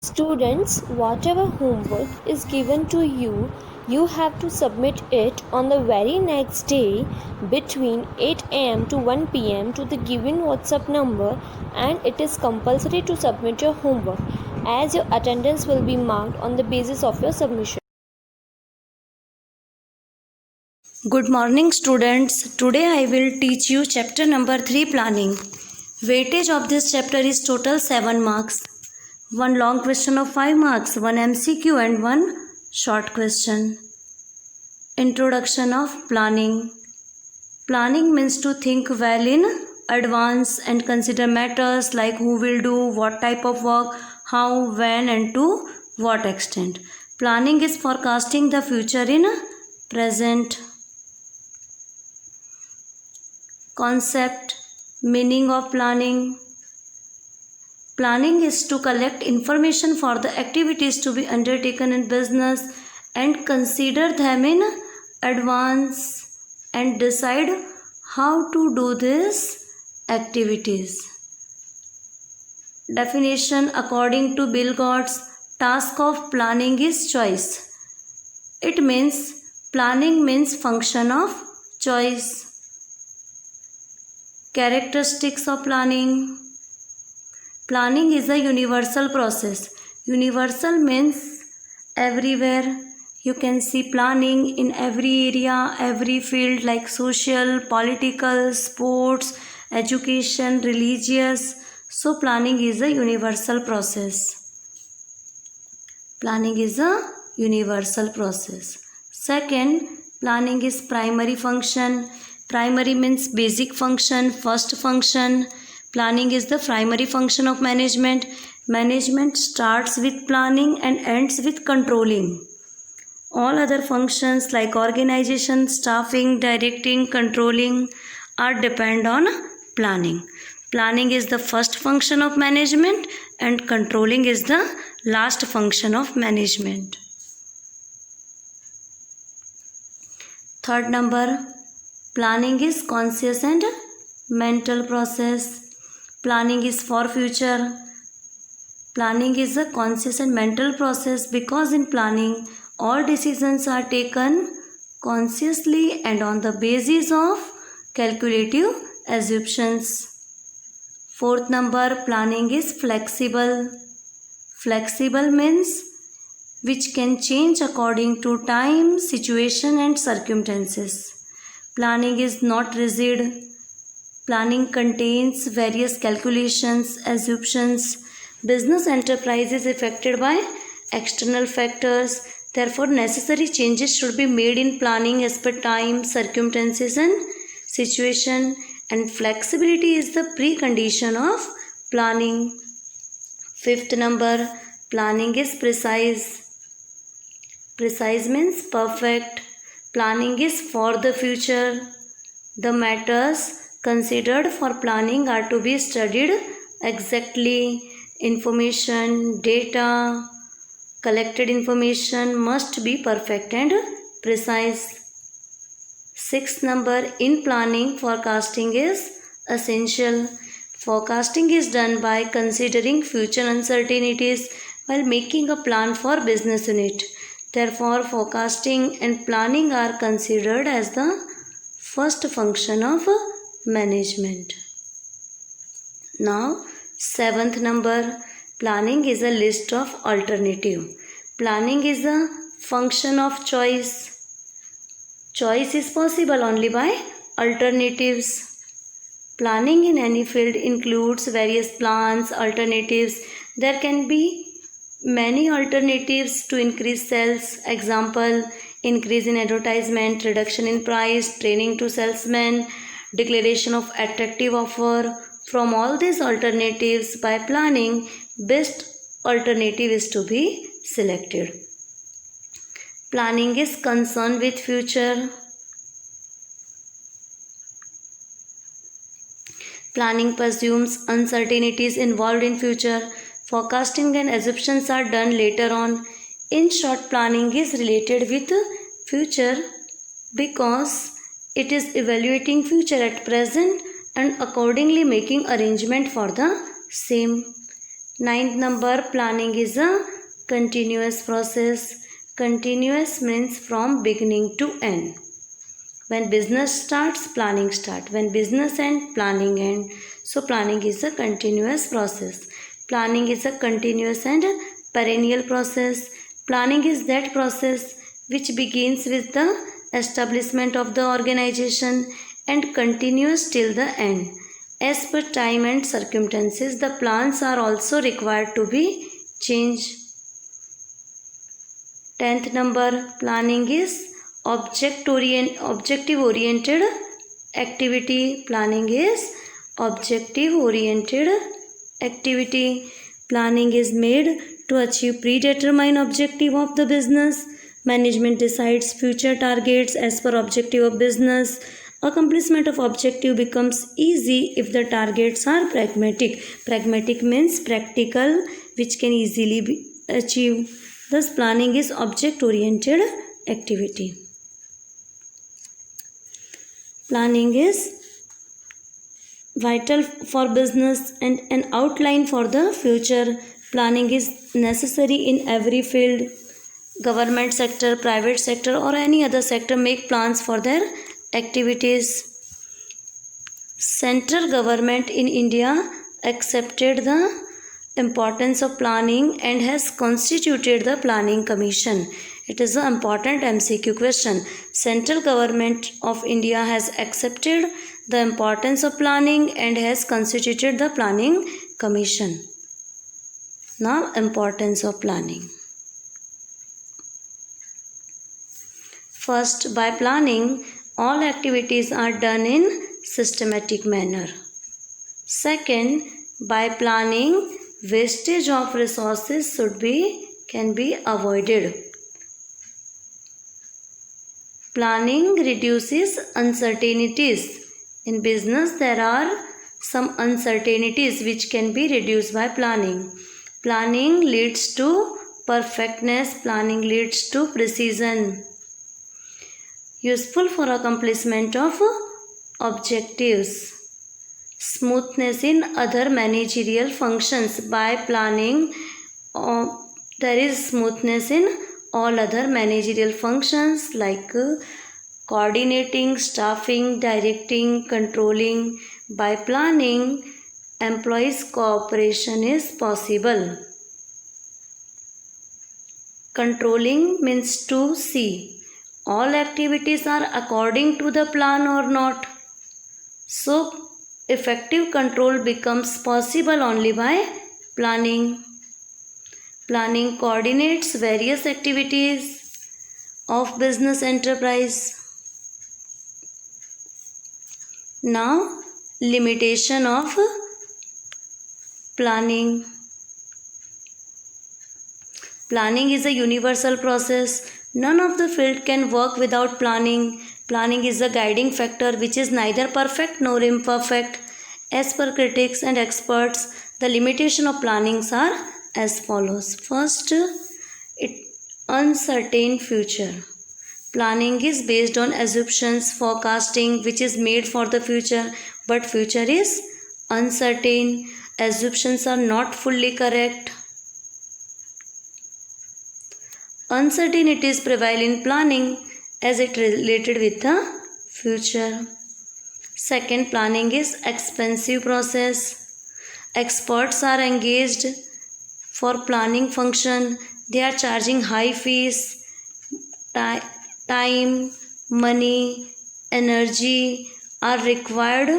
Students, whatever homework is given to you, you have to submit it on the very next day between 8 am to 1 pm to the given WhatsApp number, and it is compulsory to submit your homework as your attendance will be marked on the basis of your submission. Good morning students. Today I will teach you chapter number 3 planning. Weightage of this chapter is total 7 marks. One long question of 5 marks, one MCQ and one short question. Introduction of planning. Planning means to think well in advance and consider matters like who will do, what type of work, how, when and to what extent. Planning is forecasting the future in present. Concept, meaning of planning. Planning is to collect information for the activities to be undertaken in business and consider them in advance and decide how to do these activities. Definition according to Bill Gates, task of planning is choice. It means planning means function of choice. Characteristics of planning. Planning is a universal process. Universal means everywhere. You can see planning in every area, every field like social, political, sports, education, religious. So planning is a universal process. Planning is a universal process. Second, planning is primary function. Primary means basic function, first function. Planning is the primary function of management. Management starts with planning and ends with controlling. All other functions like organization, staffing, directing, controlling are depend on planning. Planning is the first function of management and controlling is the last function of management. Third number, planning is conscious and mental process. Planning is for future. Planning is a conscious and mental process because in planning, all decisions are taken consciously and on the basis of calculative assumptions. Fourth number, planning is flexible. Flexible means which can change according to time, situation and circumstances. Planning is not rigid. Planning contains various calculations, assumptions. Business enterprise is affected by external factors. Therefore, necessary changes should be made in planning as per time, circumstances and situation. And flexibility is the precondition of planning. Fifth number, planning is precise. Precise means perfect. Planning is for the future. The matters considered for planning are to be studied exactly. Information, data, collected information must be perfect and precise. Sixth number, in planning, forecasting is essential. Forecasting is done by considering future uncertainties while making a plan for business unit. Therefore, forecasting and planning are considered as the first function of management. Now, seventh number, planning is a list of alternative. Planning is a function of choice. Choice is possible only by alternatives. Planning in any field includes various plans, alternatives. There can be many alternatives to increase sales. Example, increase in advertisement, reduction in price, training to salesmen, declaration of attractive offer. From all these alternatives, by planning, best alternative is to be selected. Planning is concerned with future. Planning presumes uncertainties involved in future. Forecasting and assumptions are done later on. In short, planning is related with future because it is evaluating future at present and accordingly making arrangement for the same. Ninth number, planning is a continuous process. Continuous means from beginning to end. When business starts, planning start. When business ends, planning end. So planning is a continuous process. Planning is a continuous and perennial process. Planning is that process which begins with the establishment of the organization and continues till the end. As per time and circumstances, the plans are also required to be changed. 10th number, planning is objective oriented activity. Planning is objective oriented activity. Planning is made to achieve predetermined objective of the business. Management decides future targets as per objective of business. Accomplishment of objective becomes easy if the targets are pragmatic. Pragmatic means practical, which can easily be achieved. Thus, planning is object oriented activity. Planning is vital for business and an outline for the future. Planning is necessary in every field. Government sector, private sector, or any other sector make plans for their activities. Central government in India accepted the importance of planning and has constituted the Planning Commission. It is an important MCQ question. Central government of India has accepted the importance of planning and has constituted the Planning Commission. Now, importance of planning. First, by planning, all activities are done in systematic manner. Second, by planning, wastage of resources can be avoided. Planning reduces uncertainties. In business, there are some uncertainties which can be reduced by planning. Planning leads to perfectness. Planning leads to precision. Useful for accomplishment of objectives. Smoothness in other managerial functions. By planning, there is smoothness in all other managerial functions like coordinating, staffing, directing, controlling. By planning, employees' cooperation is possible. Controlling means to see all activities are according to the plan or not. So, effective control becomes possible only by planning. Planning coordinates various activities of business enterprise. Now, limitation of planning. Planning is a universal process. None of the field can work without planning. Planning is a guiding factor which is neither perfect nor imperfect. As per critics and experts, the limitation of plannings are as follows. First, uncertain future. Planning is based on assumptions, forecasting which is made for the future, but future is uncertain. Assumptions are not fully correct. Uncertainties prevail in planning as it related with the future. Second, planning is expensive process. Experts are engaged for planning function. They are charging high fees. Time, money, energy are required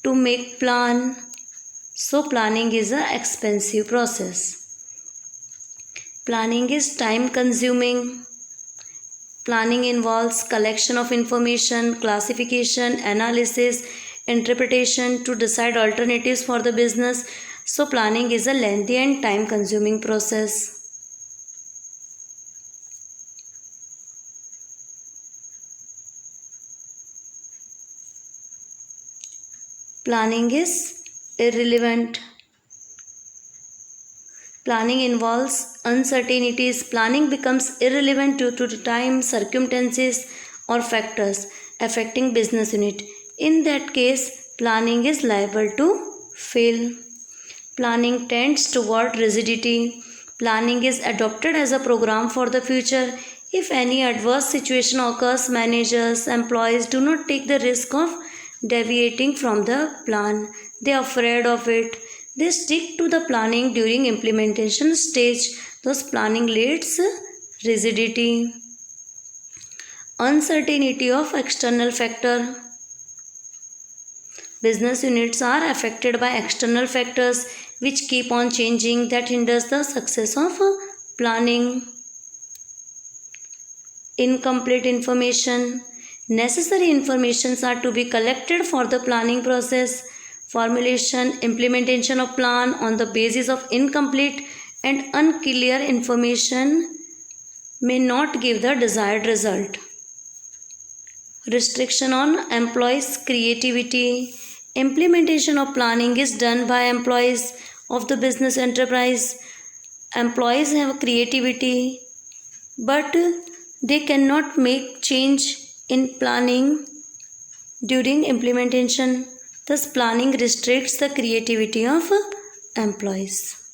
to make plan. So planning is an expensive process. Planning is time consuming. Planning involves collection of information, classification, analysis, interpretation to decide alternatives for the business. So planning is a lengthy and time consuming process. Planning is irrelevant. Planning involves uncertainties. Planning becomes irrelevant due to time, circumstances, or factors affecting business unit. In that case, planning is liable to fail. Planning tends toward rigidity. Planning is adopted as a program for the future. If any adverse situation occurs, managers, employees do not take the risk of deviating from the plan. They are afraid of it. They stick to the planning during implementation stage. Thus, planning leads rigidity. Uncertainty of external factor. Business units are affected by external factors which keep on changing, that hinders the success of planning. Incomplete information. Necessary informations are to be collected for the planning process. Formulation, implementation of plan on the basis of incomplete and unclear information may not give the desired result. Restriction on employees' creativity. Implementation of planning is done by employees of the business enterprise. Employees have creativity, but they cannot make change in planning during implementation. Thus, planning restricts the creativity of employees.